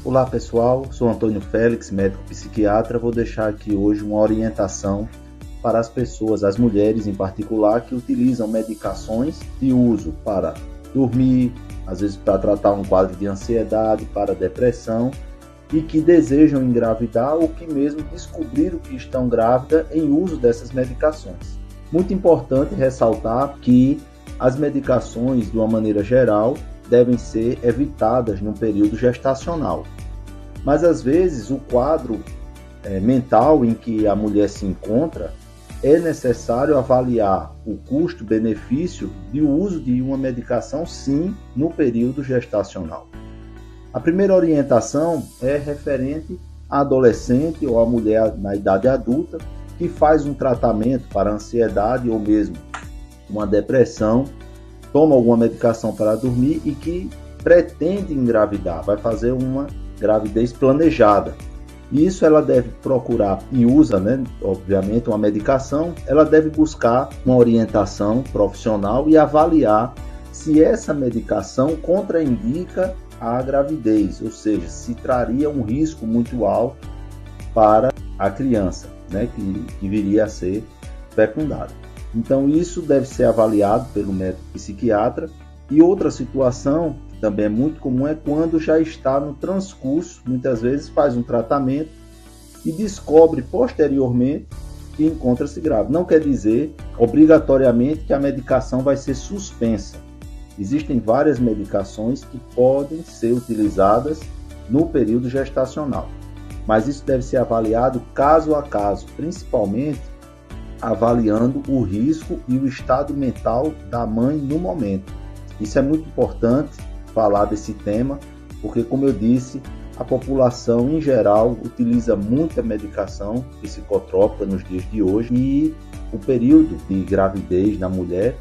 Olá pessoal, sou Antônio Félix, médico psiquiatra. Vou deixar aqui hoje uma orientação para as pessoas, as mulheres em particular, que utilizam medicações de uso para dormir, às vezes para tratar um quadro de ansiedade, para depressão, e que desejam engravidar ou que mesmo descobriram que estão grávidas em uso dessas medicações. Muito importante ressaltar que as medicações, de uma maneira geral, devem ser evitadas no período gestacional. Mas às vezes o quadro mental em que a mulher se encontra, é necessário avaliar o custo-benefício do uso de uma medicação, sim, no período gestacional. A primeira orientação é referente à adolescente ou à mulher na idade adulta que faz um tratamento para ansiedade ou mesmo uma depressão, toma alguma medicação para dormir e que pretende engravidar, vai fazer uma gravidez planejada. Isso ela deve procurar e usa, obviamente, uma medicação, ela deve buscar uma orientação profissional e avaliar se essa medicação contraindica a gravidez, ou seja, se traria um risco muito alto para a criança, que viria a ser fecundada. Então isso deve ser avaliado pelo médico psiquiatra. E outra situação que também é muito comum é quando já está no transcurso, muitas vezes faz um tratamento e descobre posteriormente que encontra-se grávida. Não quer dizer obrigatoriamente que a medicação vai ser suspensa. Existem várias medicações que podem ser utilizadas no período gestacional, mas isso deve ser avaliado caso a caso, principalmente avaliando o risco e o estado mental da mãe no momento. Isso é muito importante falar desse tema, porque, como eu disse, a população em geral utiliza muita medicação psicotrópica nos dias de hoje e o período de gravidez na mulher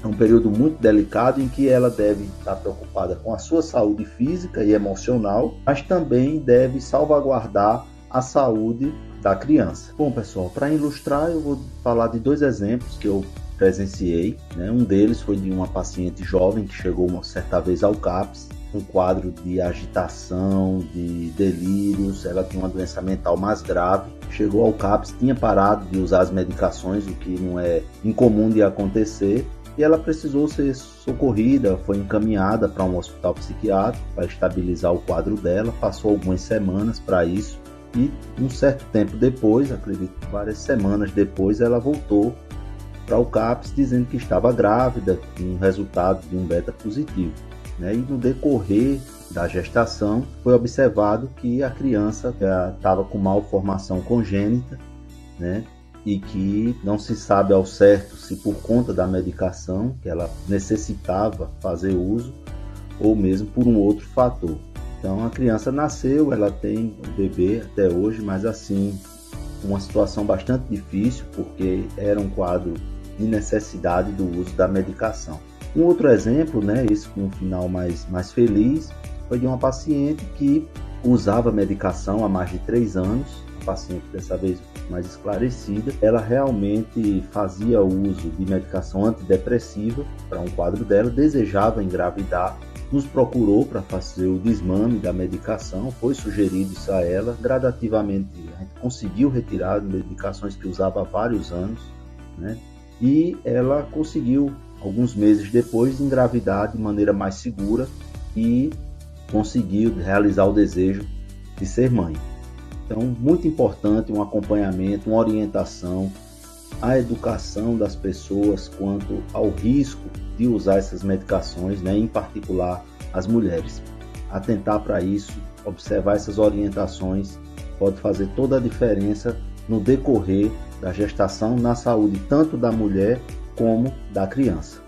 é um período muito delicado em que ela deve estar preocupada com a sua saúde física e emocional, mas também deve salvaguardar a saúde da criança. Bom, pessoal, para ilustrar, eu vou falar de dois exemplos que eu presenciei. Um deles foi de uma paciente jovem que chegou uma certa vez ao CAPS, um quadro de agitação, de delírios. Ela tinha uma doença mental mais grave. Chegou ao CAPS, tinha parado de usar as medicações, o que não é incomum de acontecer. E ela precisou ser socorrida, foi encaminhada para um hospital psiquiátrico para estabilizar o quadro dela. Passou algumas semanas para isso. E um certo tempo depois, acredito que várias semanas depois, ela voltou para o CAPS dizendo que estava grávida, com um resultado de um beta positivo. E no decorrer da gestação foi observado que a criança já estava com malformação congênita, e que não se sabe ao certo se por conta da medicação que ela necessitava fazer uso ou mesmo por um outro fator. Então a criança nasceu, ela tem um bebê até hoje, mas assim, uma situação bastante difícil, porque era um quadro de necessidade do uso da medicação. Um outro exemplo, esse com um final mais feliz, foi de uma paciente que usava medicação há mais de 3 anos, uma paciente dessa vez mais esclarecida. Ela realmente fazia uso de medicação antidepressiva para um quadro dela, desejava engravidar, nos procurou para fazer o desmame da medicação, foi sugerido isso a ela. Gradativamente a gente conseguiu retirar medicações que usava há vários anos, e ela conseguiu, alguns meses depois, engravidar de maneira mais segura e conseguiu realizar o desejo de ser mãe. Então, muito importante um acompanhamento, uma orientação, a educação das pessoas quanto ao risco de usar essas medicações, em particular as mulheres. Atentar para isso, observar essas orientações, pode fazer toda a diferença no decorrer da gestação na saúde tanto da mulher como da criança.